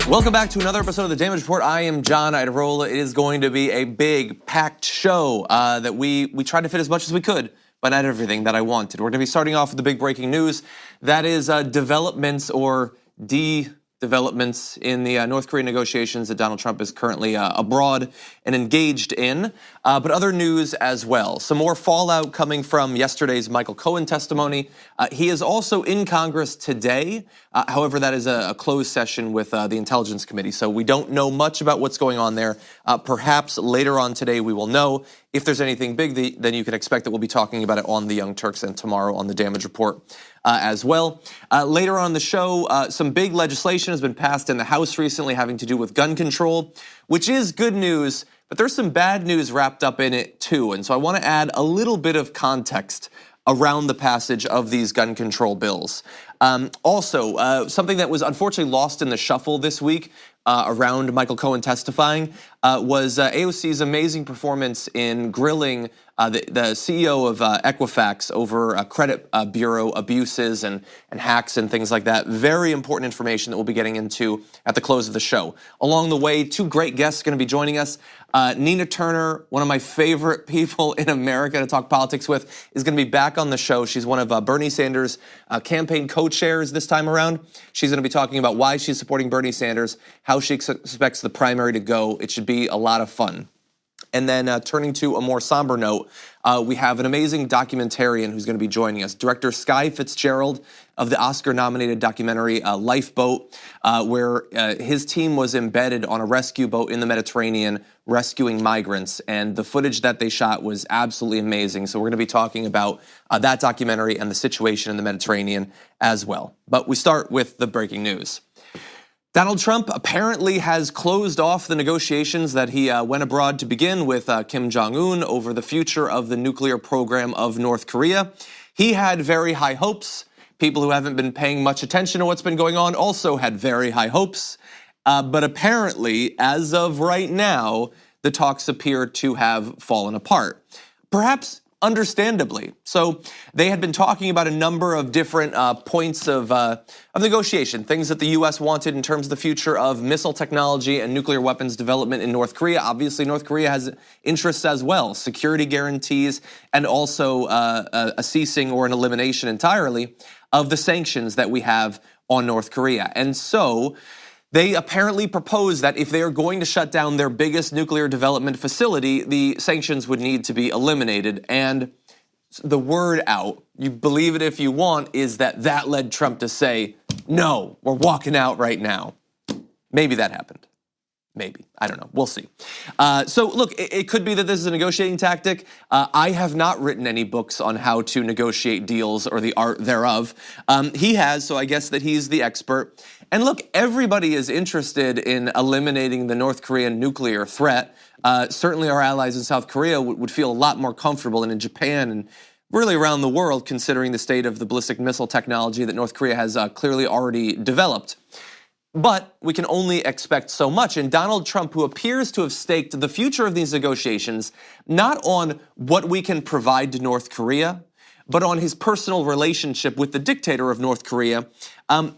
Welcome back to another episode of the Damage Report. I am John Idarola. It is going to be a big, packed show that we tried to fit as much as we could, but not everything that I wanted. We're going to be starting off with the big breaking news. That is developments or developments in the North Korean negotiations that Donald Trump is currently abroad and engaged in, but other news as well. Some more fallout coming from yesterday's Michael Cohen testimony. He is also in Congress today. However, that is a closed session with the Intelligence Committee, so we don't know much about what's going on there. Perhaps later on today we will know. If there's anything big, then you can expect that we'll be talking about it on the Young Turks and tomorrow on the Damage Report as well. Later on in the show, some big legislation has been passed in the House recently having to do with gun control, which is good news, but there's some bad news wrapped up in it too. And so I want to add a little bit of context around the passage of these gun control bills. Also, something that was unfortunately lost in the shuffle this week around Michael Cohen testifying was AOC's amazing performance in grilling the CEO of Equifax over credit bureau abuses and hacks and things like that. Very important information that we'll be getting into at the close of the show. Along the way, two great guests are going to be joining us. Nina Turner, one of my favorite people in America to talk politics with, is going to be back on the show. She's one of Bernie Sanders' campaign co-chairs this time around. She's going to be talking about why she's supporting Bernie Sanders, how she expects the primary to go. It should be a lot of fun. And then turning to a more somber note, we have an amazing documentarian who's going to be joining us, director Skye Fitzgerald of the Oscar-nominated documentary Lifeboat, where his team was embedded on a rescue boat in the Mediterranean rescuing migrants, and the footage that they shot was absolutely amazing. So we're going to be talking about that documentary and the situation in the Mediterranean as well. But we start with the breaking news. Donald Trump apparently has closed off the negotiations that he went abroad to begin with Kim Jong-un over the future of the nuclear program of North Korea. He had very high hopes. People who haven't been paying much attention to what's been going on also had very high hopes. But apparently, as of right now, the talks appear to have fallen apart. Perhaps understandably. So they had been talking about a number of different points of negotiation, things that the U.S. wanted in terms of the future of missile technology and nuclear weapons development in North Korea. Obviously, North Korea has interests as well, security guarantees, and also a ceasing or an elimination entirely of the sanctions that we have on North Korea. And so they apparently proposed that if they are going to shut down their biggest nuclear development facility, the sanctions would need to be eliminated. And the word out, you believe it if you want, is that led Trump to say, no, we're walking out right now. Maybe that happened. Maybe, I don't know, we'll see. So look, it could be that this is a negotiating tactic. I have not written any books on how to negotiate deals or the art thereof. He has, so I guess that he's the expert. And look, everybody is interested in eliminating the North Korean nuclear threat. Certainly our allies in South Korea would feel a lot more comfortable, and in Japan and really around the world, considering the state of the ballistic missile technology that North Korea has clearly already developed. But we can only expect so much. And Donald Trump, who appears to have staked the future of these negotiations, not on what we can provide to North Korea, but on his personal relationship with the dictator of North Korea,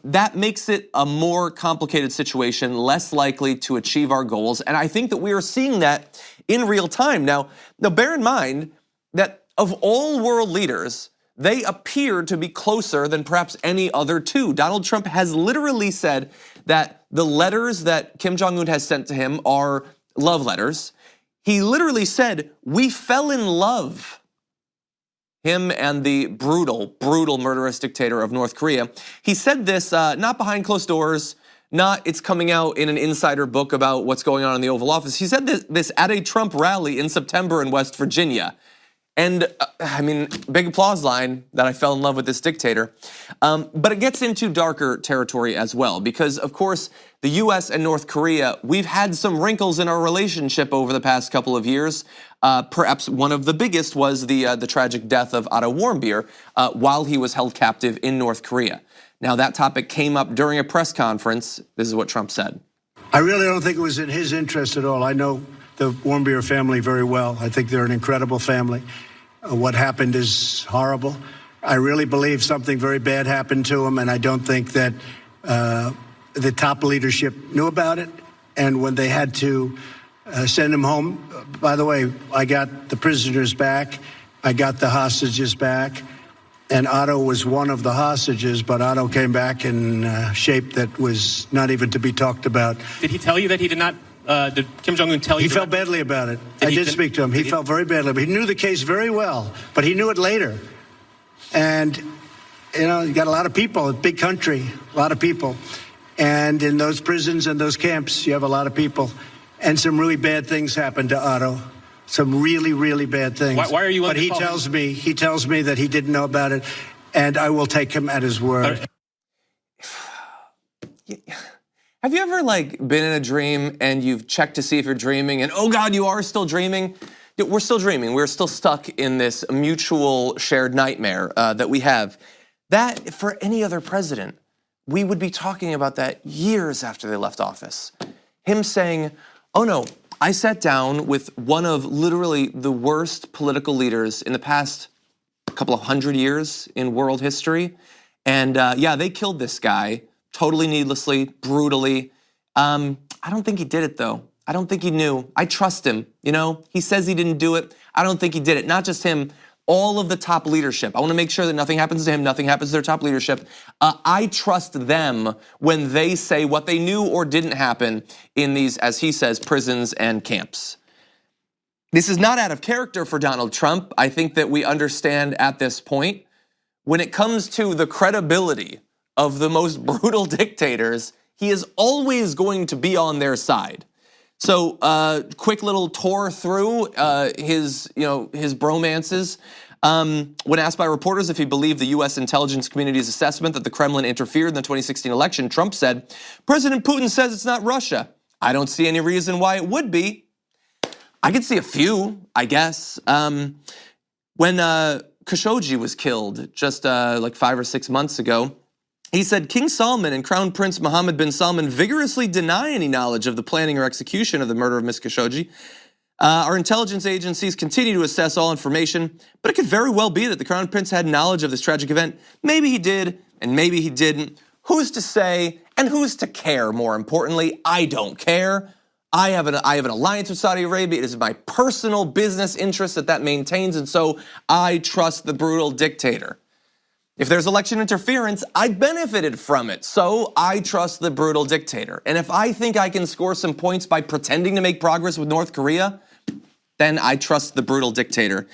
that makes it a more complicated situation, less likely to achieve our goals. And I think that we are seeing that in real time. Now bear in mind that of all world leaders, they appear to be closer than perhaps any other two. Donald Trump has literally said that the letters that Kim Jong-un has sent to him are love letters. He literally said, we fell in love. Him and the brutal, brutal murderous dictator of North Korea. He said this not behind closed doors, not it's coming out in an insider book about what's going on in the Oval Office. He said this at a Trump rally in September in West Virginia. And I mean, big applause line that I fell in love with this dictator. But it gets into darker territory as well, because of course, the US and North Korea, we've had some wrinkles in our relationship over the past couple of years. Perhaps one of the biggest was the tragic death of Otto Warmbier while he was held captive in North Korea. Now that topic came up during a press conference. This is what Trump said. I really don't think it was in his interest at all. I know the Warmbier family very well. I think they're an incredible family. What happened is horrible. I really believe something very bad happened to him, and I don't think that the top leadership knew about it. And when they had to send him home, by the way, I got the prisoners back. I got the hostages back. And Otto was one of the hostages, but Otto came back in shape that was not even to be talked about. Did he tell you that he did not? Did Kim Jong-un tell you? He felt badly about it. I did speak to him. He felt very badly, but he knew the case very well. But he knew it later. And, you know, you got a lot of people, a big country, a lot of people. And in those prisons and those camps, you have a lot of people. And some really bad things happened to Otto. Some really, really bad things. Why are you? But he tells me that he didn't know about it, and I will take him at his word. Have you ever been in a dream and you've checked to see if you're dreaming and oh God, you are still dreaming? We're still dreaming. We're still stuck in this mutual shared nightmare that we have. That, for any other president, we would be talking about that years after they left office. Him saying, oh no, I sat down with one of literally the worst political leaders in the past couple of 100 years in world history. And yeah, they killed this guy totally needlessly, brutally. I don't think he did it though. I don't think he knew. I trust him, you know? He says he didn't do it. I don't think he did it. Not just him, all of the top leadership. I wanna make sure that nothing happens to him, nothing happens to their top leadership. I trust them when they say what they knew or didn't happen in these, as he says, prisons and camps. This is not out of character for Donald Trump. I think that we understand at this point, when it comes to the credibility of the most brutal dictators, he is always going to be on their side. So quick little tour through his bromances. When asked by reporters if he believed the US intelligence community's assessment that the Kremlin interfered in the 2016 election, Trump said, President Putin says it's not Russia. I don't see any reason why it would be. I could see a few, I guess. When Khashoggi was killed just 5 or 6 months ago, he said King Salman and Crown Prince Mohammed bin Salman vigorously deny any knowledge of the planning or execution of the murder of Ms. Khashoggi. Our intelligence agencies continue to assess all information, but it could very well be that the Crown Prince had knowledge of this tragic event. Maybe he did, and maybe he didn't. Who's to say, and who's to care, more importantly? I don't care. I have an alliance with Saudi Arabia. It is my personal business interest that maintains, and so I trust the brutal dictator. If there's election interference, I benefited from it, so I trust the brutal dictator. And if I think I can score some points by pretending to make progress with North Korea, then I trust the brutal dictator.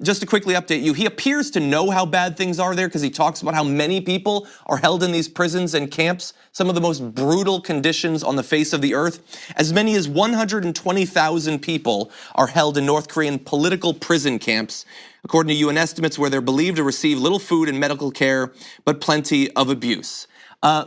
Just to quickly update you, he appears to know how bad things are there because he talks about how many people are held in these prisons and camps, some of the most brutal conditions on the face of the earth. As many as 120,000 people are held in North Korean political prison camps, according to UN estimates, where they're believed to receive little food and medical care, but plenty of abuse.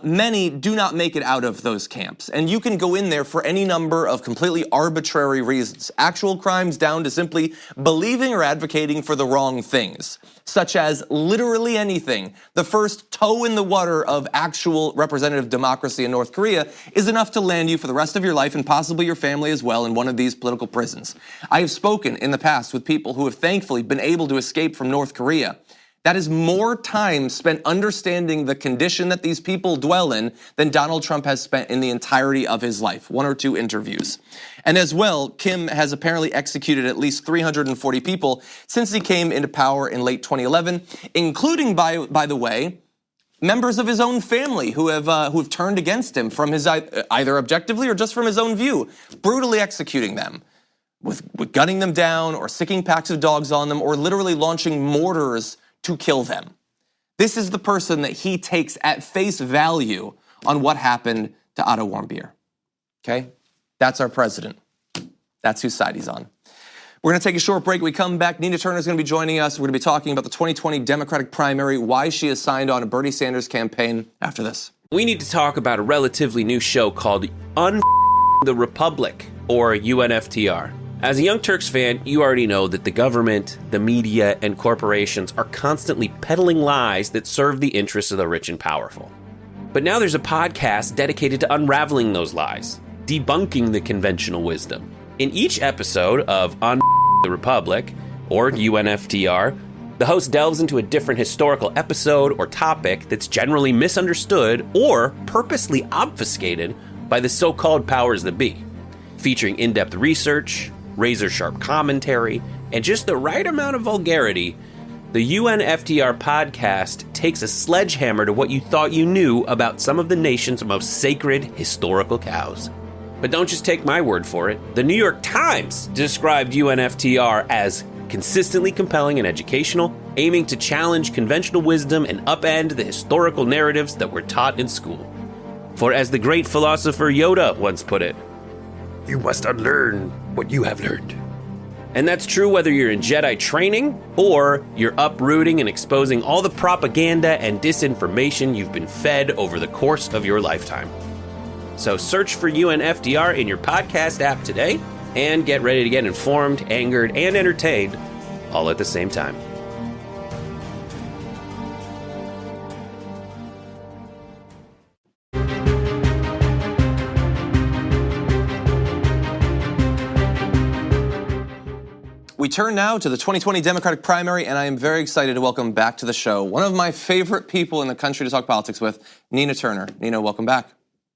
Many do not make it out of those camps, and you can go in there for any number of completely arbitrary reasons, actual crimes down to simply believing or advocating for the wrong things, such as literally anything. The first toe in the water of actual representative democracy in North Korea is enough to land you for the rest of your life and possibly your family as well in one of these political prisons. I have spoken in the past with people who have thankfully been able to escape from North Korea. That is more time spent understanding the condition that these people dwell in than Donald Trump has spent in the entirety of his life, 1 or 2 interviews. And as well, Kim has apparently executed at least 340 people since he came into power in late 2011, including, by the way, members of his own family who have turned against him from his either objectively or just from his own view, brutally executing them. With gunning them down or sicking packs of dogs on them or literally launching mortars to kill them. This is the person that he takes at face value on what happened to Otto Warmbier, okay? That's our president. That's whose side he's on. We're gonna take a short break. When we come back, Nina Turner's gonna be joining us. We're gonna be talking about the 2020 Democratic primary, why she has signed on a Bernie Sanders campaign after this. We need to talk about a relatively new show called the Republic, or UNFTR. As a Young Turks fan, you already know that the government, the media, and corporations are constantly peddling lies that serve the interests of the rich and powerful. But now there's a podcast dedicated to unraveling those lies, debunking the conventional wisdom. In each episode of On the Republic, or UNFTR, The host delves into a different historical episode or topic that's generally misunderstood or purposely obfuscated by the so-called powers that be, featuring in-depth research, razor-sharp commentary, and just the right amount of vulgarity. The UNFTR podcast takes a sledgehammer to what you thought you knew about some of the nation's most sacred historical cows. But don't just take my word for it. The New York Times described UNFTR as consistently compelling and educational, aiming to challenge conventional wisdom and upend the historical narratives that were taught in school. For as the great philosopher Yoda once put it, you must unlearn what you have learned. And that's true whether you're in Jedi training or you're uprooting and exposing all the propaganda and disinformation you've been fed over the course of your lifetime. So search for UNFDR in your podcast app today and get ready to get informed, angered, and entertained all at the same time. We turn now to the 2020 Democratic primary, and I am very excited to welcome back to the show one of my favorite people in the country to talk politics with, Nina Turner. Nina, welcome back.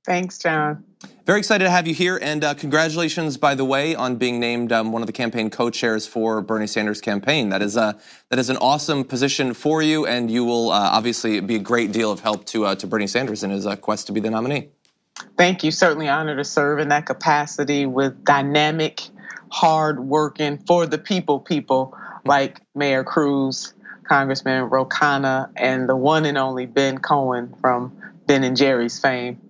Thanks, John. Very excited to have you here, and congratulations, by the way, on being named one of the campaign co-chairs for Bernie Sanders' campaign. That is an awesome position for you, and you will obviously be a great deal of help to Bernie Sanders in his quest to be the nominee. Thank you. Certainly honored to serve in that capacity with dynamic, hard-working, for the people like Mayor Cruz, Congressman Ro Khanna, and the one and only Ben Cohen from Ben and Jerry's fame.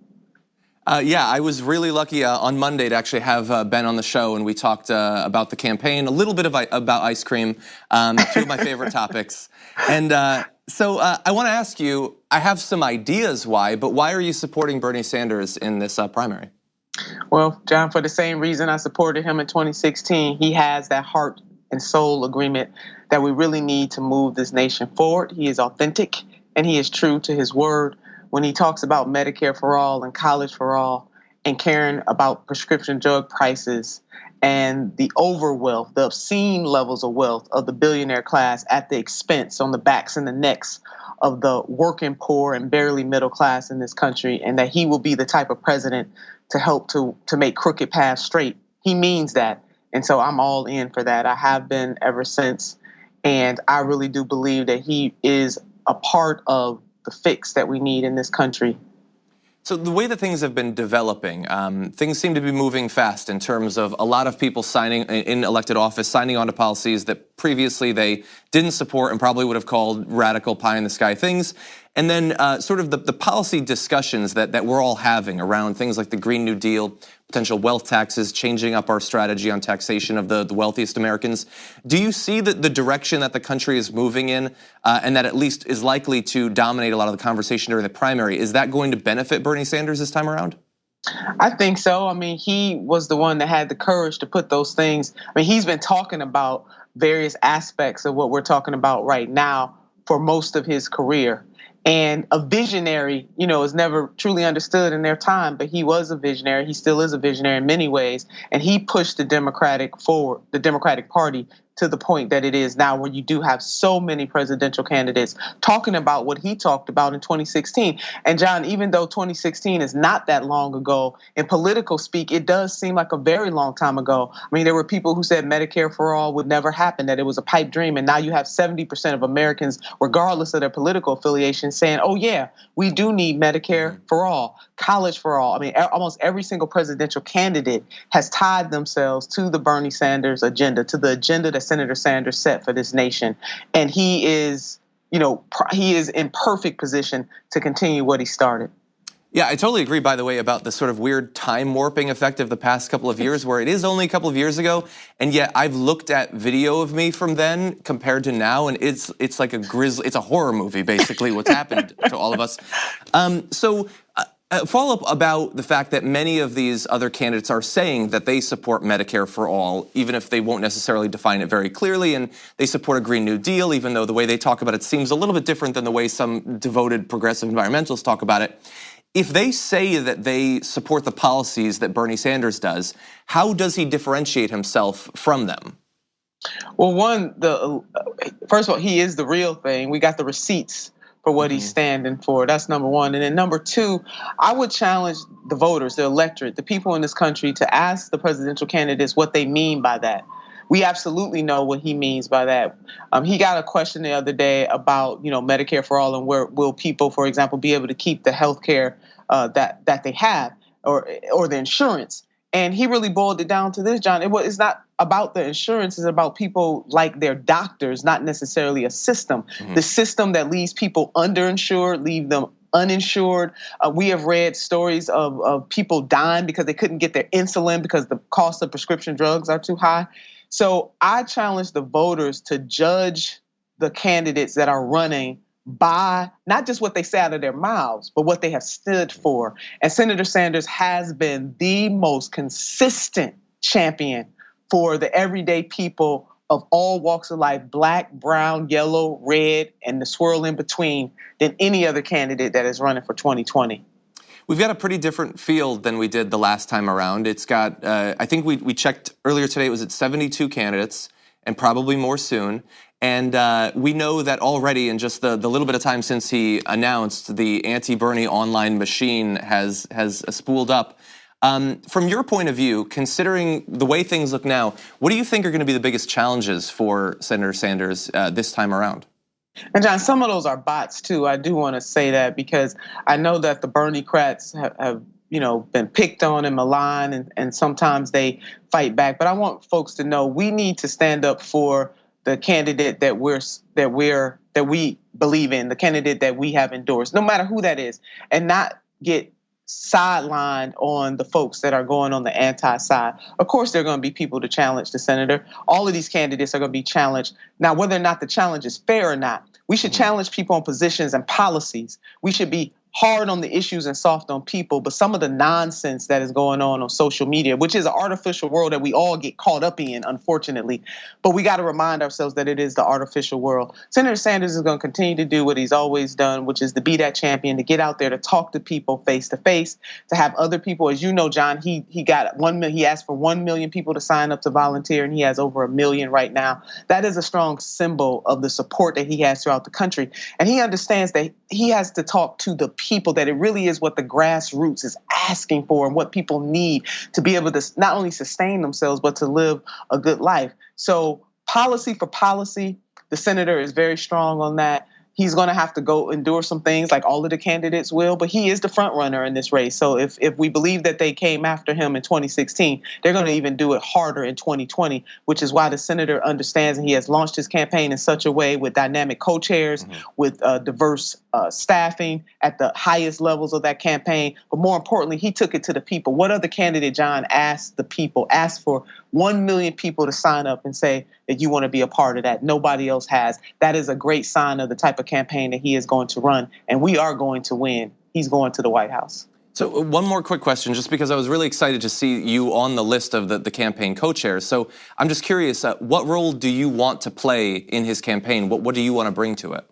Yeah, I was really lucky on Monday to actually have Ben on the show, and we talked about the campaign, a little bit about ice cream, two of my favorite topics. And so I want to ask you, I have some ideas why, but why are you supporting Bernie Sanders in this primary? Well, John, for the same reason I supported him in 2016, he has that heart and soul agreement that we really need to move this nation forward. He is authentic and he is true to his word. When he talks about Medicare for all and college for all and caring about prescription drug prices and the overwealth, the obscene levels of wealth of the billionaire class at the expense on the backs and the necks of the working poor and barely middle class in this country, and that he will be the type of president to help to make crooked paths straight. He means that. And so I'm all in for that. I have been ever since. And I really do believe that he is a part of the fix that we need in this country. So the way that things have been developing, things seem to be moving fast in terms of a lot of people signing in elected office, signing on to policies that previously they didn't support and probably would have called radical pie-in-the-sky things. And then sort of the policy discussions that we're all having around things like the Green New Deal, potential wealth taxes, changing up our strategy on taxation of the wealthiest Americans. Do you see that the direction that the country is moving in and that at least is likely to dominate a lot of the conversation during the primary, is that going to benefit Bernie Sanders this time around? I think so. I mean, he was the one that had the courage to put those things. I mean, he's been talking about various aspects of what we're talking about right now for most of his career. And a visionary, is never truly understood in their time, but he was a visionary. He still is a visionary in many ways. And he pushed the Democratic Party to the point that it is now, where you do have so many presidential candidates talking about what he talked about in 2016. And John, even though 2016 is not that long ago, in political speak, it does seem like a very long time ago. I mean, there were people who said Medicare for all would never happen, that it was a pipe dream. And now you have 70% of Americans, regardless of their political affiliation, saying, oh yeah, we do need Medicare for all, college for all. I mean, almost every single presidential candidate has tied themselves to the Bernie Sanders agenda, to the agenda that Senator Sanders set for this nation. And he is, he is in perfect position to continue what he started. Yeah, I totally agree, by the way, about the sort of weird time warping effect of the past couple of years, where it is only a couple of years ago, and yet I've looked at video of me from then compared to now, and it's like it's a horror movie, basically, what's happened to all of us. Follow up about the fact that many of these other candidates are saying that they support Medicare for all, even if they won't necessarily define it very clearly, and they support a Green New Deal, even though the way they talk about it seems a little bit different than the way some devoted progressive environmentalists talk about it. If they say that they support the policies that Bernie Sanders does, how does he differentiate himself from them? Well, first of all, he is the real thing. We got the receipts for what he's standing for. That's number one. And then number two, I would challenge the voters, the electorate, the people in this country to ask the presidential candidates what they mean by that. We absolutely know what he means by that. He got a question the other day about, Medicare for all and where will people, for example, be able to keep the health care that they have or the insurance. And he really boiled it down to this, John. It's not about the insurance. It's about people like their doctors, not necessarily a system. The system that leaves people underinsured, leave them uninsured. We have read stories of people dying because they couldn't get their insulin because the cost of prescription drugs are too high. So I challenge the voters to judge the candidates that are running by not just what they say out of their mouths, but what they have stood for. And Senator Sanders has been the most consistent champion for the everyday people of all walks of life, black, brown, yellow, red, and the swirl in between, than any other candidate that is running for 2020. We've got a pretty different field than we did the last time around. It's got, I think we checked earlier today, it was at 72 candidates, and probably more soon. And we know that already in just the little bit of time since he announced, the anti-Bernie online machine has spooled up. From your point of view, considering the way things look now, what do you think are going to be the biggest challenges for Senator Sanders this time around? And John, some of those are bots too. I do want to say that because I know that the Bernie-crats have been picked on and maligned, and sometimes they fight back. But I want folks to know we need to stand up for the candidate that we believe in, the candidate that we have endorsed, no matter who that is, and not get sidelined on the folks that are going on the anti-side. Of course, there are going to be people to challenge the senator. All of these candidates are going to be challenged. Now, whether or not the challenge is fair or not, we should challenge people on positions and policies. We should be hard on the issues and soft on people, but some of the nonsense that is going on social media, which is an artificial world that we all get caught up in, unfortunately. But we got to remind ourselves that it is the artificial world. Senator Sanders is going to continue to do what he's always done, which is to be that champion, to get out there, to talk to people face to face, to have other people. As you know, John, he got 1 million. He asked for 1 million people to sign up to volunteer, and he has over 1 million right now. That is a strong symbol of the support that he has throughout the country. And he understands that he has to talk to the people, that it really is what the grassroots is asking for and what people need to be able to not only sustain themselves, but to live a good life. So policy for policy, the senator is very strong on that. He's going to have to go endure some things like all of the candidates will, but he is the front runner in this race. So if we believe that they came after him in 2016, they're going to even do it harder in 2020, which is why the senator understands, and he has launched his campaign in such a way with dynamic co-chairs, with diverse staffing at the highest levels of that campaign. But more importantly, he took it to the people. What other candidate, John, asked the people, asked for 1 million people to sign up and say that you want to be a part of that? Nobody else has. That is a great sign of the type of campaign that he is going to run, and we are going to win. He's going to the White House. So one more quick question, just because I was really excited to see you on the list of the campaign co-chairs. So I'm just curious, what role do you want to play in his campaign? What do you want to bring to it?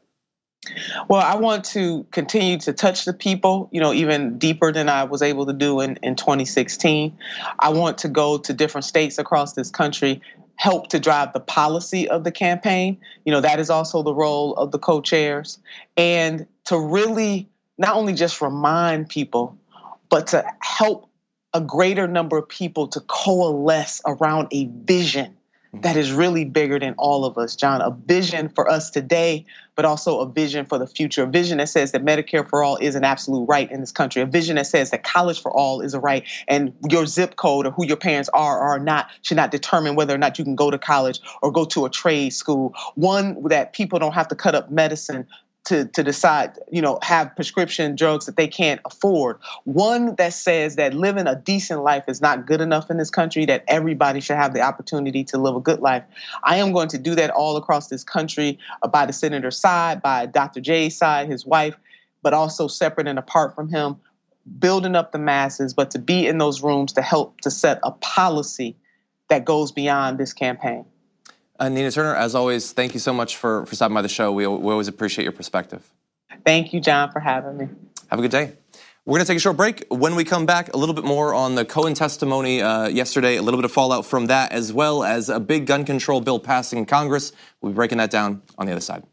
Well, I want to continue to touch the people, even deeper than I was able to do in 2016. I want to go to different states across this country, help to drive the policy of the campaign. That is also the role of the co-chairs. And to really not only just remind people, but to help a greater number of people to coalesce around a vision that is really bigger than all of us, John. A vision for us today, but also a vision for the future. A vision that says that Medicare for all is an absolute right in this country. A vision that says that college for all is a right, and your zip code or who your parents are or are not should not determine whether or not you can go to college or go to a trade school. One that people don't have to cut up medicine to decide, have prescription drugs that they can't afford. One that says that living a decent life is not good enough in this country, that everybody should have the opportunity to live a good life. I am going to do that all across this country, by the senator's side, by Dr. J's side, his wife, but also separate and apart from him, building up the masses, but to be in those rooms to help to set a policy that goes beyond this campaign. Nina Turner, as always, thank you so much for stopping by the show. We always appreciate your perspective. Thank you, John, for having me. Have a good day. We're going to take a short break. When we come back, a little bit more on the Cohen testimony yesterday, a little bit of fallout from that, as well as a big gun control bill passing in Congress. We'll be breaking that down on the other side.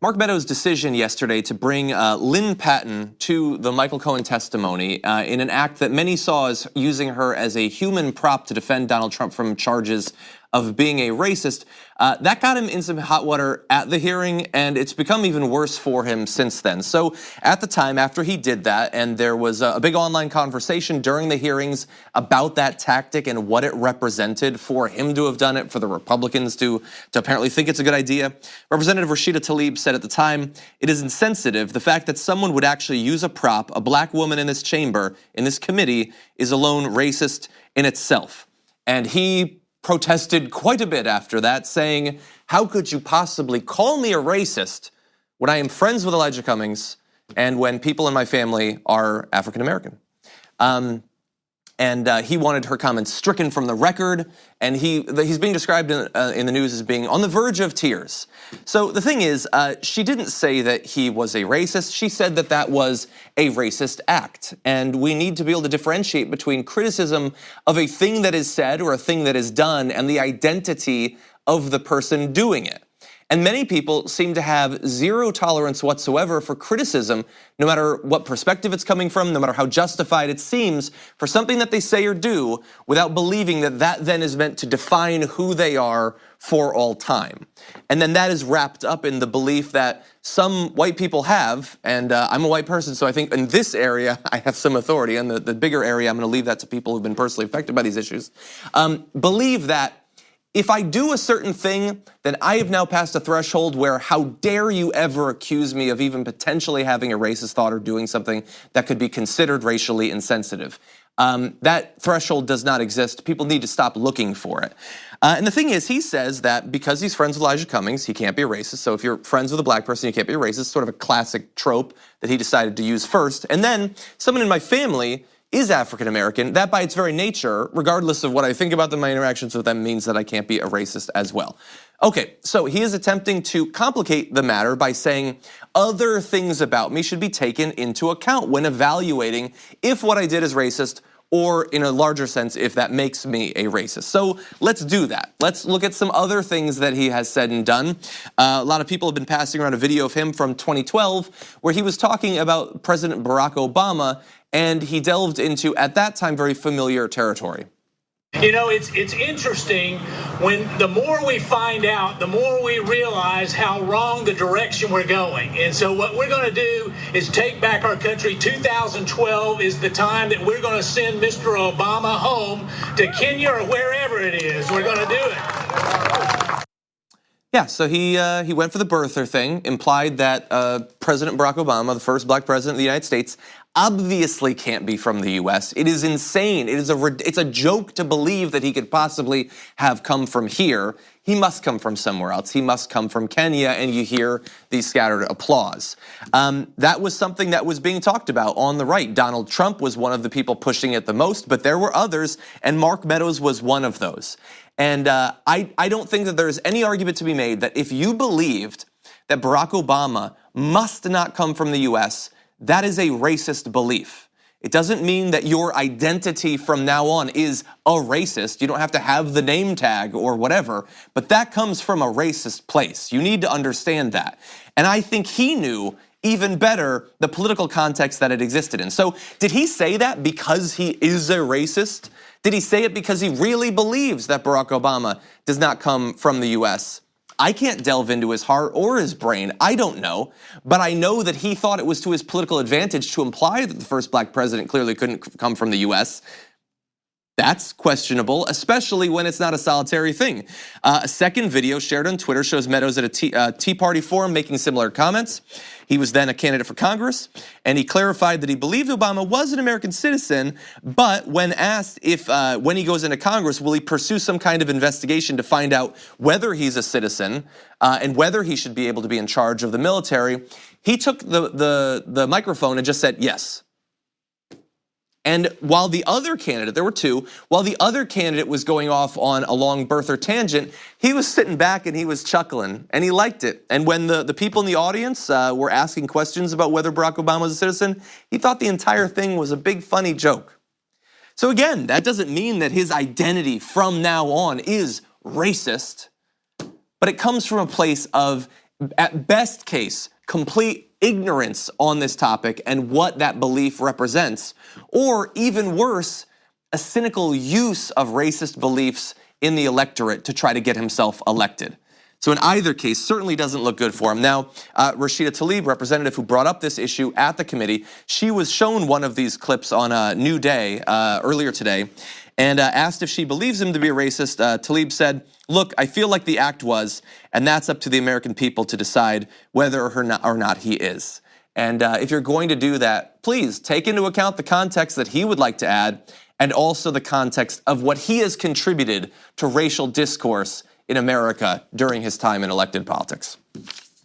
Mark Meadows' decision yesterday to bring Lynn Patton to the Michael Cohen testimony in an act that many saw as using her as a human prop to defend Donald Trump from charges of being a racist, that got him in some hot water at the hearing, and it's become even worse for him since then. So at the time, after he did that, and there was a big online conversation during the hearings about that tactic and what it represented for him to have done it, for the Republicans to apparently think it's a good idea, Representative Rashida Tlaib said at the time, "It is insensitive. The fact that someone would actually use a prop, a black woman in this chamber, in this committee, is alone racist in itself." And he protested quite a bit after that, saying, "How could you possibly call me a racist when I am friends with Elijah Cummings and when people in my family are African American?" And he wanted her comments stricken from the record, and he's being described in the news as being on the verge of tears. So the thing is, she didn't say that he was a racist. She said that that was a racist act, and we need to be able to differentiate between criticism of a thing that is said or a thing that is done and the identity of the person doing it. And many people seem to have zero tolerance whatsoever for criticism, no matter what perspective it's coming from, no matter how justified it seems, for something that they say or do, without believing that that then is meant to define who they are for all time. And then that is wrapped up in the belief that some white people have, and I'm a white person, so I think in this area I have some authority. And the bigger area, I'm gonna leave that to people who've been personally affected by these issues, believe that if I do a certain thing, then I have now passed a threshold where how dare you ever accuse me of even potentially having a racist thought or doing something that could be considered racially insensitive. That threshold does not exist. People need to stop looking for it. And the thing is, he says that because he's friends with Elijah Cummings, he can't be a racist. So if you're friends with a black person, you can't be a racist. Sort of a classic trope that he decided to use first. And then someone in my family is African American. That by its very nature, regardless of what I think about them, my interactions with them, means that I can't be a racist as well. Okay, so he is attempting to complicate the matter by saying other things about me should be taken into account when evaluating if what I did is racist, or in a larger sense, if that makes me a racist. So let's do that. Let's look at some other things that he has said and done. A lot of people have been passing around a video of him from 2012 where he was talking about President Barack Obama, and he delved into, at that time, very familiar territory. You know, it's interesting when the more we find out, the more we realize how wrong the direction we're going. And so what we're going to do is take back our country. 2012 is the time that we're going to send Mr. Obama home to Kenya or wherever it is. We're going to do it. Yeah, so he went for the birther thing, implied that President Barack Obama, the first black president of the United States, obviously can't be from the US. It is insane. It's a joke to believe that he could possibly have come from here. He must come from somewhere else. He must come from Kenya, and you hear the scattered applause. That was something that was being talked about on the right. Donald Trump was one of the people pushing it the most, but there were others, and Mark Meadows was one of those. And I don't think that there's any argument to be made that if you believed that Barack Obama must not come from the US, that is a racist belief. It doesn't mean that your identity from now on is a racist. You don't have to have the name tag or whatever, but that comes from a racist place. You need to understand that. And I think he knew even better the political context that it existed in. So did he say that because he is a racist? Did he say it because he really believes that Barack Obama does not come from the US? I can't delve into his heart or his brain. I don't know. But I know that he thought it was to his political advantage to imply that the first black president clearly couldn't come from the US. That's questionable, especially when it's not a solitary thing. A second video shared on Twitter shows Meadows at a Tea Party forum making similar comments. He was then a candidate for Congress, and he clarified that he believed Obama was an American citizen, but when asked if when he goes into Congress, will he pursue some kind of investigation to find out whether he's a citizen and whether he should be able to be in charge of the military, he took the microphone and just said yes. And while the other candidate, there were two, while the other candidate was going off on a long birther tangent, he was sitting back and he was chuckling and he liked it. And when the people in the audience were asking questions about whether Barack Obama was a citizen, he thought the entire thing was a big funny joke. So again, that doesn't mean that his identity from now on is racist, but it comes from a place of, at best case, complete ignorance on this topic and what that belief represents, or even worse, a cynical use of racist beliefs in the electorate to try to get himself elected. So in either case, certainly doesn't look good for him. Now, Rashida Tlaib, representative who brought up this issue at the committee, she was shown one of these clips on a New Day earlier today, and asked if she believes him to be a racist. Tlaib said, "Look, I feel like the act was, and that's up to the American people to decide whether or not he is." And if you're going to do that, please take into account the context that he would like to add, and also the context of what he has contributed to racial discourse in America during his time in elected politics.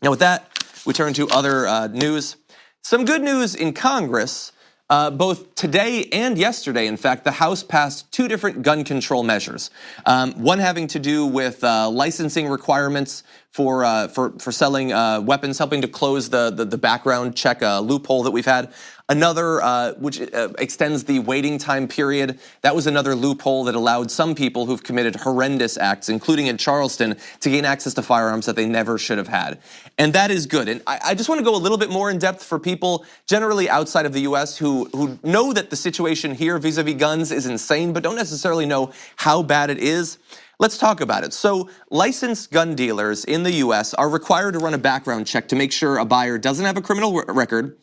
Now with that, we turn to other news. Some good news in Congress. Both today and yesterday, in fact, the House passed two different gun control measures. One having to do with licensing requirements for selling weapons, helping to close the background check loophole that we've had. Another which extends the waiting time period. That was another loophole that allowed some people who've committed horrendous acts, including in Charleston, to gain access to firearms that they never should have had. And that is good. And I just want to go a little bit more in depth for people generally outside of the US who know that the situation here vis-a-vis guns is insane, but don't necessarily know how bad it is. Let's talk about it. So licensed gun dealers in the US are required to run a background check to make sure a buyer doesn't have a criminal record,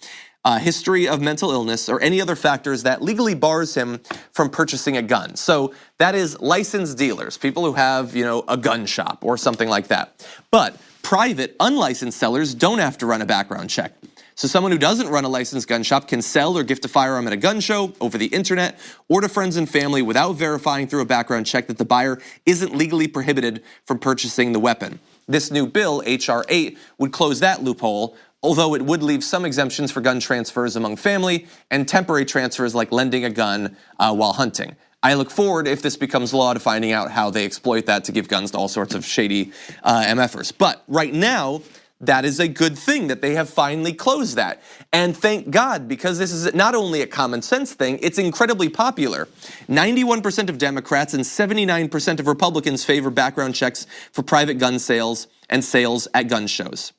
history of mental illness, or any other factors that legally bars him from purchasing a gun. So that is licensed dealers, people who have, a gun shop or something like that. But private, unlicensed sellers don't have to run a background check. So someone who doesn't run a licensed gun shop can sell or gift a firearm at a gun show, over the internet, or to friends and family without verifying through a background check that the buyer isn't legally prohibited from purchasing the weapon. This new bill, H.R. 8, would close that loophole, although it would leave some exemptions for gun transfers among family and temporary transfers like lending a gun while hunting. I look forward, if this becomes law, to finding out how they exploit that to give guns to all sorts of shady MFers. But right now, that is a good thing that they have finally closed that. And thank God, because this is not only a common sense thing, it's incredibly popular. 91% of Democrats and 79% of Republicans favor background checks for private gun sales and sales at gun shows.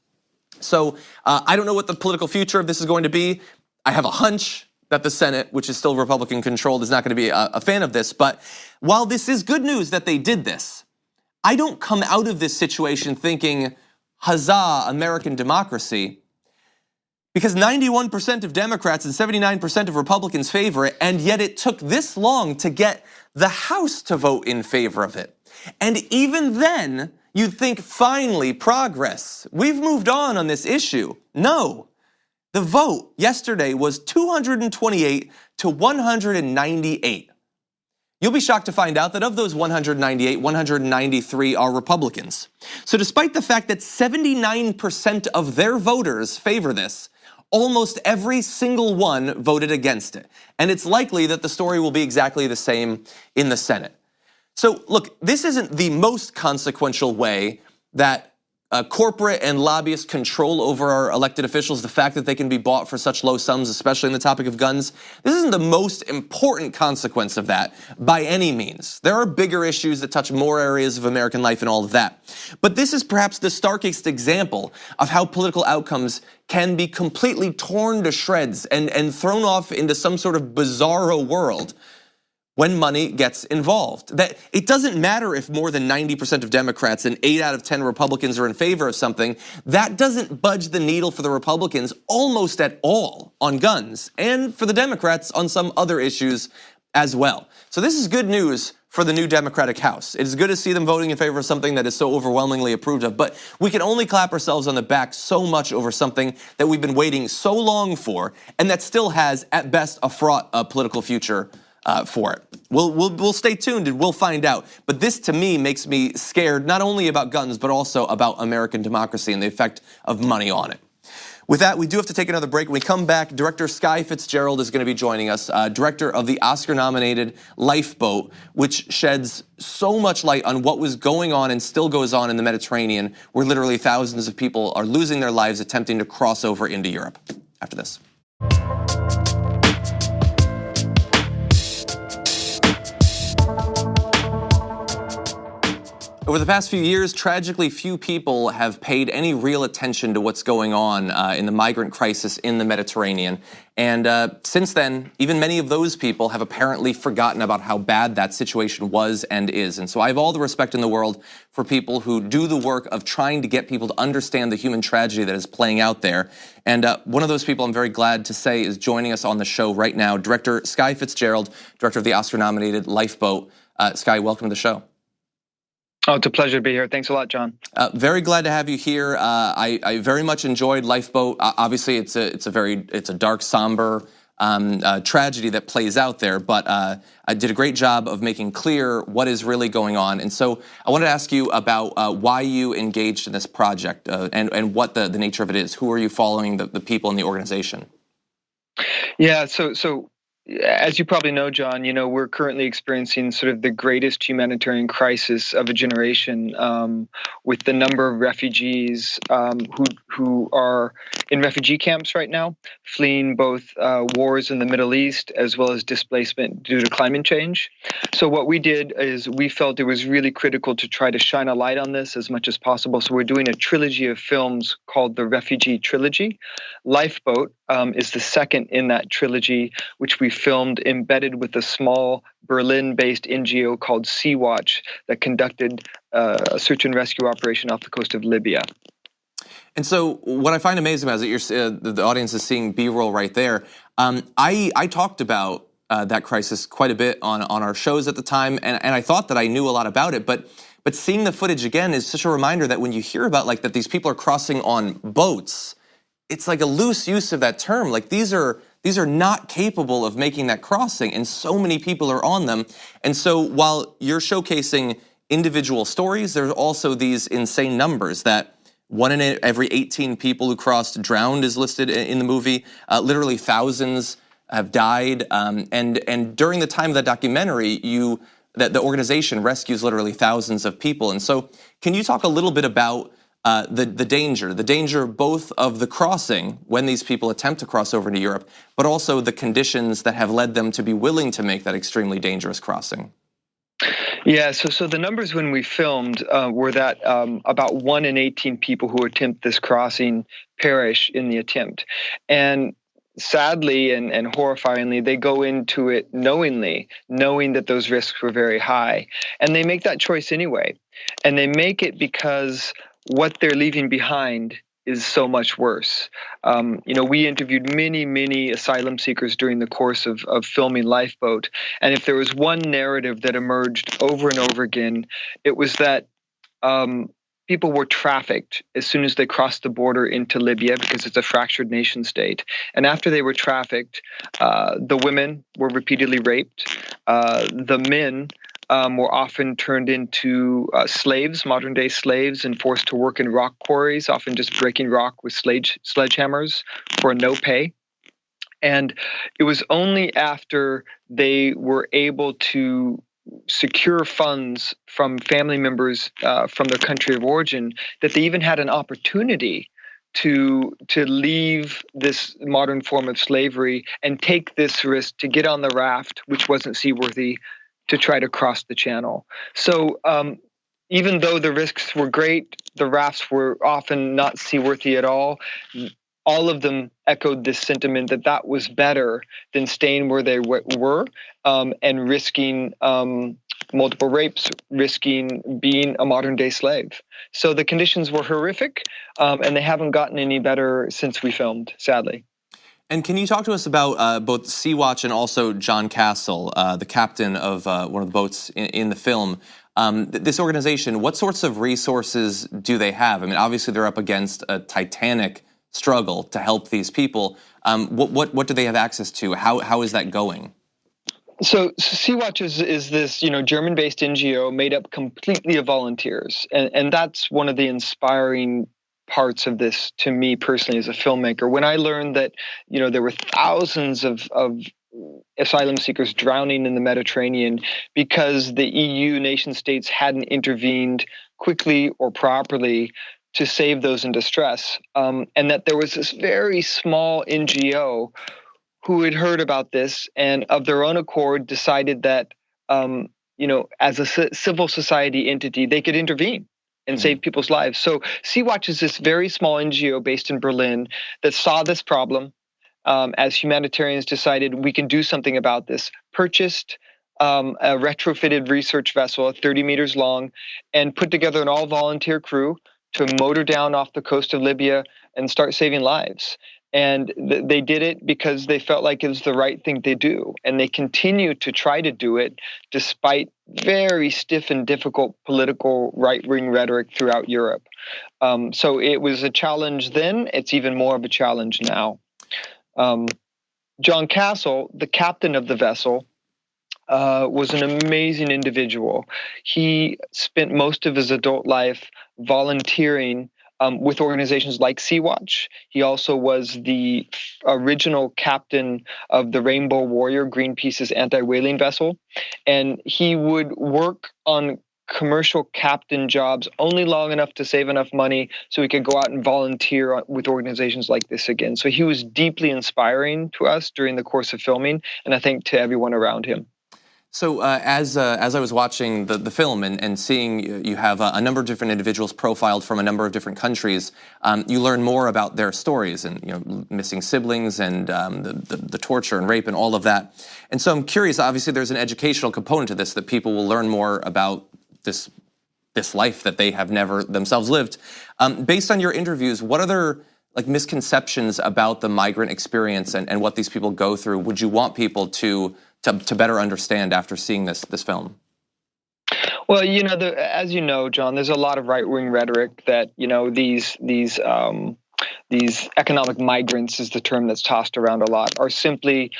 So I don't know what the political future of this is going to be. I have a hunch that the Senate, which is still Republican controlled, is not going to be a fan of this. But while this is good news that they did this, I don't come out of this situation thinking, huzzah, American democracy, because 91% of Democrats and 79% of Republicans favor it, and yet it took this long to get the House to vote in favor of it. And even then, you'd think, finally, progress. We've moved on this issue. No. The vote yesterday was 228 to 198. You'll be shocked to find out that of those 198, 193 are Republicans. So despite the fact that 79% of their voters favor this, almost every single one voted against it. And it's likely that the story will be exactly the same in the Senate. So look, this isn't the most consequential way that corporate and lobbyists control over our elected officials, the fact that they can be bought for such low sums, especially in the topic of guns. This isn't the most important consequence of that by any means. There are bigger issues that touch more areas of American life and all of that. But this is perhaps the starkest example of how political outcomes can be completely torn to shreds and thrown off into some sort of bizarro world when money gets involved. That it doesn't matter if more than 90% of Democrats and 8 out of 10 Republicans are in favor of something. That doesn't budge the needle for the Republicans almost at all on guns, and for the Democrats on some other issues as well. So this is good news for the new Democratic House. It is good to see them voting in favor of something that is so overwhelmingly approved of, but we can only clap ourselves on the back so much over something that we've been waiting so long for, and that still has, at best, a fraught political future for it. We'll stay tuned and we'll find out. But this, to me, makes me scared not only about guns, but also about American democracy and the effect of money on it. With that, we do have to take another break. When we come back, director Skye Fitzgerald is going to be joining us, director of the Oscar-nominated Lifeboat, which sheds so much light on what was going on and still goes on in the Mediterranean, where literally thousands of people are losing their lives attempting to cross over into Europe. After this. Over the past few years, tragically few people have paid any real attention to what's going on in the migrant crisis in the Mediterranean. And since then, even many of those people have apparently forgotten about how bad that situation was and is. And so I have all the respect in the world for people who do the work of trying to get people to understand the human tragedy that is playing out there. And one of those people I'm very glad to say is joining us on the show right now, director Skye Fitzgerald, director of the Oscar-nominated Lifeboat. Skye, welcome to the show. Oh, it's a pleasure to be here. Thanks a lot, John. Very glad to have you here. I very much enjoyed Lifeboat. Obviously, it's a dark, somber tragedy that plays out there. But I did a great job of making clear what is really going on. And so I wanted to ask you about why you engaged in this project and what the nature of it is. Who are you following, the people in the organization? Yeah. So. As you probably know, John, we're currently experiencing sort of the greatest humanitarian crisis of a generation, with the number of refugees who are in refugee camps right now, fleeing both wars in the Middle East as well as displacement due to climate change. So what we did is we felt it was really critical to try to shine a light on this as much as possible. So we're doing a trilogy of films called the Refugee Trilogy. Lifeboat is the second in that trilogy, which we filmed embedded with a small Berlin-based NGO called Sea-Watch that conducted a search and rescue operation off the coast of Libya. And so what I find amazing about is that the audience is seeing B-roll right there. I talked about that crisis quite a bit on our shows at the time, and I thought that I knew a lot about it, but seeing the footage again is such a reminder that when you hear about that these people are crossing on boats, it's like a loose use of that term. Like these are not capable of making that crossing, and so many people are on them. And so while you're showcasing individual stories, there's also these insane numbers that 1 in every 18 people who crossed drowned is listed in the movie. Literally thousands have died. And during the time of that documentary, that the organization rescues literally thousands of people. And so can you talk a little bit about the danger both of the crossing when these people attempt to cross over into Europe, but also the conditions that have led them to be willing to make that extremely dangerous crossing? Yeah, so the numbers when we filmed were that about 1 in 18 people who attempt this crossing perish in the attempt. And sadly and horrifyingly, they go into it knowing that those risks were very high. And they make that choice anyway. And they make it because what they're leaving behind is so much worse. We interviewed many asylum seekers during the course of filming Lifeboat. And if there was one narrative that emerged over and over again, it was that people were trafficked as soon as they crossed the border into Libya because it's a fractured nation state. And after they were trafficked, the women were repeatedly raped. The men were often turned into slaves, modern-day slaves, and forced to work in rock quarries, often just breaking rock with sledgehammers for no pay. And it was only after they were able to secure funds from family members from their country of origin that they even had an opportunity to leave this modern form of slavery and take this risk to get on the raft, which wasn't seaworthy, to try to cross the channel. So even though the risks were great, the rafts were often not seaworthy at all. All of them echoed this sentiment that was better than staying where they were and risking multiple rapes, risking being a modern-day slave. So the conditions were horrific, and they haven't gotten any better since we filmed, sadly. And can you talk to us about both Sea-Watch and also John Castle, the captain of one of the boats in the film? This organization, what sorts of resources do they have? I mean, obviously they're up against a titanic struggle to help these people. What do they have access to? How is that going? So Sea-Watch is this German-based NGO made up completely of volunteers, and that's one of the inspiring parts of this to me personally as a filmmaker. When I learned that, there were thousands of asylum seekers drowning in the Mediterranean because the EU nation states hadn't intervened quickly or properly to save those in distress, and that there was this very small NGO who had heard about this and of their own accord decided that, as a civil society entity, they could intervene and save people's lives. So Sea-Watch is this very small NGO based in Berlin that saw this problem as humanitarians decided we can do something about this, purchased a retrofitted research vessel, 30 meters long, and put together an all-volunteer crew to motor down off the coast of Libya and start saving lives. And they did it because they felt like it was the right thing to do. And they continue to try to do it despite very stiff and difficult political right-wing rhetoric throughout Europe. So it was a challenge then. It's even more of a challenge now. John Castle, the captain of the vessel, was an amazing individual. He spent most of his adult life volunteering with organizations like Sea-Watch. He also was the original captain of the Rainbow Warrior, Greenpeace's anti-whaling vessel. And he would work on commercial captain jobs only long enough to save enough money so he could go out and volunteer with organizations like this again. So he was deeply inspiring to us during the course of filming, and I think to everyone around him. So as I was watching the film and seeing you have a number of different individuals profiled from a number of different countries, you learn more about their stories and missing siblings and the torture and rape and all of that. And so I'm curious. Obviously, there's an educational component to this that people will learn more about this life that they have never themselves lived. Based on your interviews, what other misconceptions about the migrant experience and what these people go through would you want people to better understand after seeing this film? Well, as you know, John, there's a lot of right-wing rhetoric that these economic migrants is the term that's tossed around a lot, are simply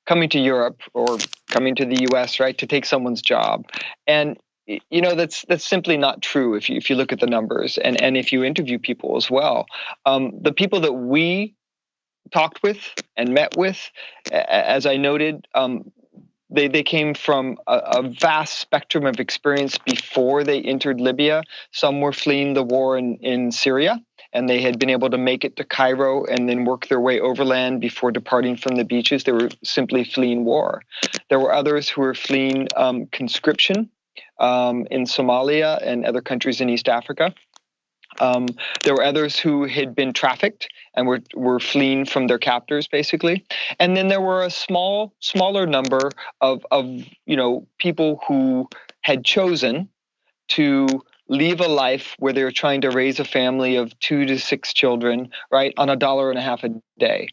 coming to Europe or coming to the U.S. right to take someone's job, and that's simply not true if you look at the numbers and if you interview people as well. The people that we talked with and met with, as I noted, they came from a vast spectrum of experience before they entered Libya. Some were fleeing the war in Syria, and they had been able to make it to Cairo and then work their way overland before departing from the beaches. They were simply fleeing war. There were others who were fleeing conscription in Somalia and other countries in East Africa. There were others who had been trafficked and were fleeing from their captors, basically. And then there were a smaller number of people who had chosen to leave a life where they were trying to raise a family of 2 to 6 children, right, on $1.50 a day.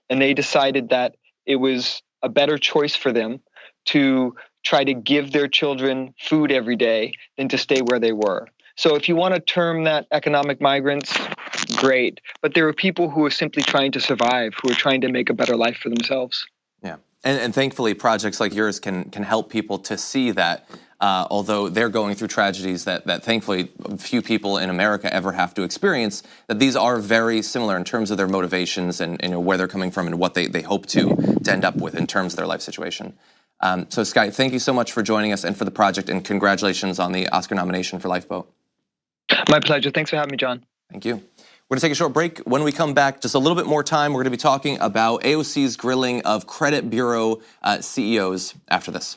And they decided that it was a better choice for them to try to give their children food every day than to stay where they were. So if you want to term that economic migrants, great. But there are people who are simply trying to survive, who are trying to make a better life for themselves. Yeah, and thankfully projects like yours can help people to see that although they're going through tragedies that thankfully few people in America ever have to experience, that these are very similar in terms of their motivations and where they're coming from and what they hope to end up with in terms of their life situation. So Skye, thank you so much for joining us and for the project, and congratulations on the Oscar nomination for Lifeboat. My pleasure. Thanks for having me, John. Thank you. We're going to take a short break. When we come back, just a little bit more time, we're going to be talking about AOC's grilling of credit bureau CEOs after this.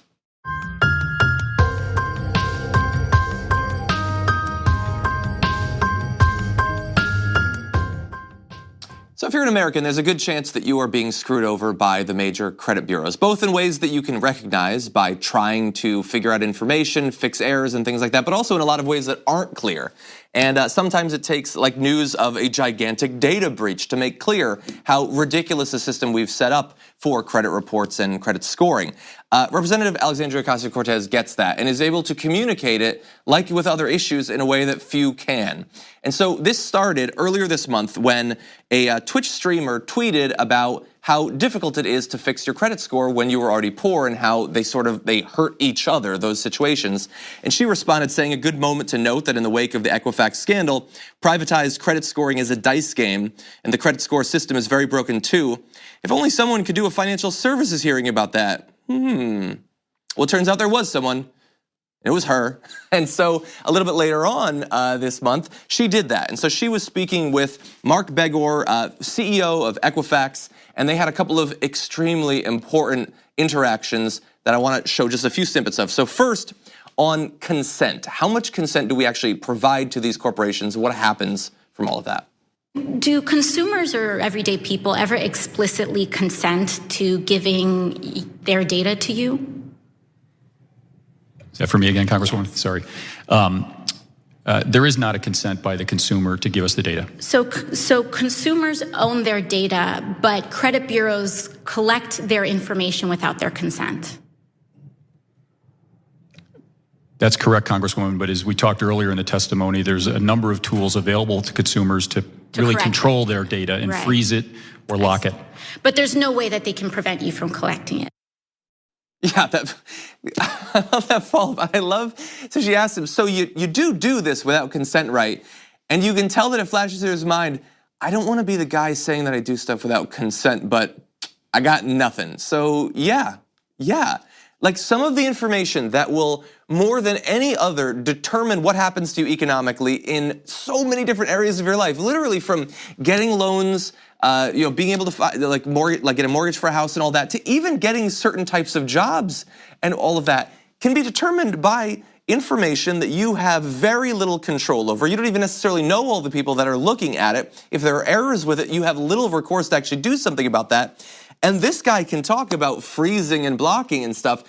So if you're an American, there's a good chance that you are being screwed over by the major credit bureaus, both in ways that you can recognize by trying to figure out information, fix errors and things like that, but also in a lot of ways that aren't clear. And sometimes it takes news of a gigantic data breach to make clear how ridiculous a system we've set up for credit reports and credit scoring. Representative Alexandria Ocasio-Cortez gets that and is able to communicate it, like with other issues, in a way that few can. And so this started earlier this month when a Twitch streamer tweeted about how difficult it is to fix your credit score when you were already poor and how they hurt each other, those situations. And she responded saying, a good moment to note that in the wake of the Equifax scandal, privatized credit scoring is a dice game and the credit score system is very broken too. If only someone could do a financial services hearing about that. Well, it turns out there was someone. It was her. And so a little bit later on this month, she did that. And so she was speaking with Mark Begor, CEO of Equifax, and they had a couple of extremely important interactions that I want to show just a few snippets of. So first, on consent. How much consent do we actually provide to these corporations? What happens from all of that? Do consumers or everyday people ever explicitly consent to giving their data to you? Is that for me again, Congresswoman? Sorry. There is not a consent by the consumer to give us the data. So consumers own their data, but credit bureaus collect their information without their consent. That's correct, Congresswoman, but as we talked earlier in the testimony, there's a number of tools available to consumers to really control their data and freeze it or lock it. But there's no way that they can prevent you from collecting it. Yeah, I love that follow-up. So she asked him, so you do this without consent, right? And you can tell that it flashes through his mind, I don't want to be the guy saying that I do stuff without consent, but I got nothing. So yeah. Like some of the information that will more than any other determine what happens to you economically in so many different areas of your life, literally from getting loans, being able to get a mortgage for a house and all that, to even getting certain types of jobs and all of that can be determined by information that you have very little control over. You don't even necessarily know all the people that are looking at it. If there are errors with it, you have little recourse to actually do something about that. And this guy can talk about freezing and blocking and stuff.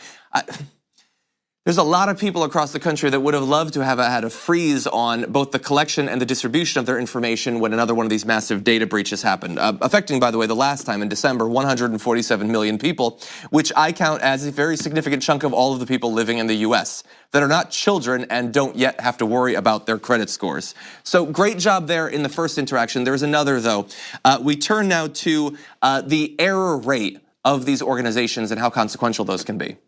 There's a lot of people across the country that would have loved to have had a freeze on both the collection and the distribution of their information when another one of these massive data breaches happened. Affecting, by the way, the last time in December, 147 million people, which I count as a very significant chunk of all of the people living in the US that are not children and don't yet have to worry about their credit scores. So great job there in the first interaction. There's another though. We turn now to the error rate of these organizations and how consequential those can be.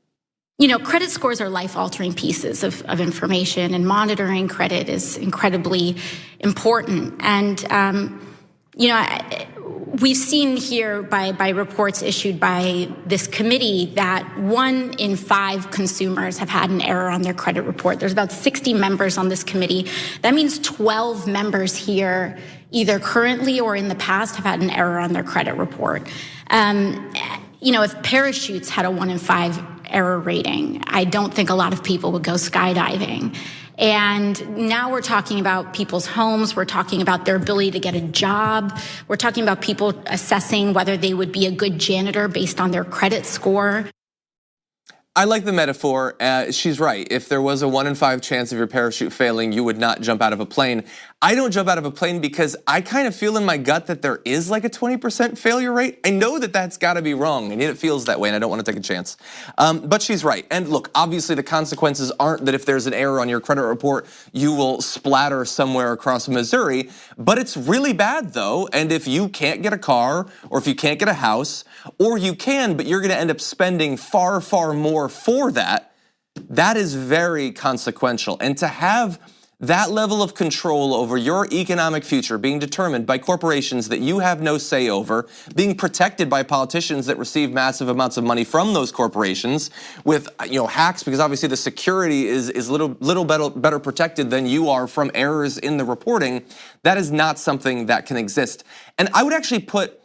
Credit scores are life-altering pieces of information, and monitoring credit is incredibly important. And, we've seen here by reports issued by this committee that 1 in 5 consumers have had an error on their credit report. There's about 60 members on this committee. That means 12 members here, either currently or in the past, have had an error on their credit report. If parachutes had a 1 in 5 error rating, I don't think a lot of people would go skydiving. And now we're talking about people's homes. We're talking about their ability to get a job. We're talking about people assessing whether they would be a good janitor based on their credit score. I like the metaphor. She's right. If there was a 1 in 5 chance of your parachute failing, you would not jump out of a plane. I don't jump out of a plane because I kind of feel in my gut that there is like a 20% failure rate. I know that that's got to be wrong, and yet it feels that way, and I don't want to take a chance. But she's right. And look, obviously the consequences aren't that if there's an error on your credit report, you will splatter somewhere across Missouri. But it's really bad though, and if you can't get a car, or if you can't get a house, or you can, but you're going to end up spending far, far more for that, that is very consequential. And to have that level of control over your economic future being determined by corporations that you have no say over, being protected by politicians that receive massive amounts of money from those corporations with hacks, because obviously the security is little better protected than you are from errors in the reporting, that is not something that can exist. And I would actually put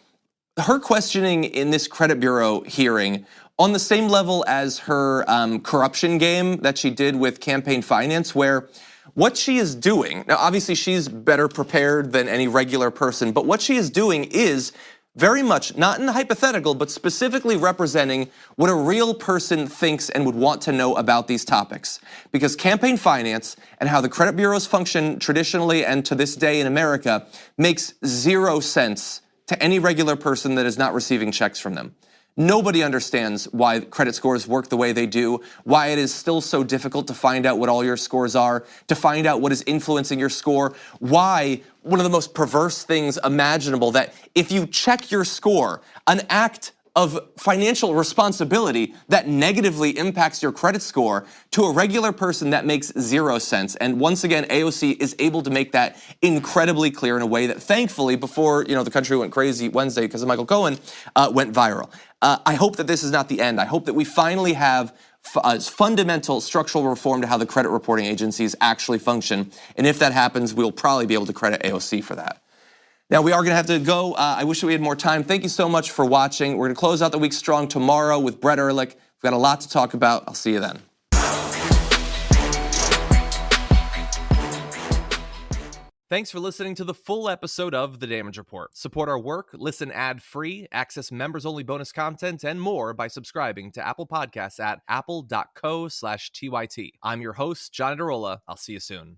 her questioning in this credit bureau hearing on the same level as her corruption game that she did with campaign finance, where what she is doing, now obviously she's better prepared than any regular person, but what she is doing is very much, not in the hypothetical, but specifically representing what a real person thinks and would want to know about these topics. Because campaign finance and how the credit bureaus function traditionally and to this day in America makes 0 sense to any regular person that is not receiving checks from them. Nobody understands why credit scores work the way they do, why it is still so difficult to find out what all your scores are, to find out what is influencing your score, why one of the most perverse things imaginable, that if you check your score, an act of financial responsibility that negatively impacts your credit score, to a regular person that makes 0 sense. And once again, AOC is able to make that incredibly clear in a way that, thankfully, before the country went crazy Wednesday because of Michael Cohen, went viral. I hope that this is not the end. I hope that we finally have fundamental structural reform to how the credit reporting agencies actually function. And if that happens, we'll probably be able to credit AOC for that. Now, we are going to have to go. I wish we had more time. Thank you so much for watching. We're going to close out the week strong tomorrow with Brett Ehrlich. We've got a lot to talk about. I'll see you then. Thanks for listening to the full episode of The Damage Report. Support our work, listen ad-free, access members-only bonus content, and more by subscribing to Apple Podcasts at apple.co/TYT. I'm your host, John Adarola. I'll see you soon.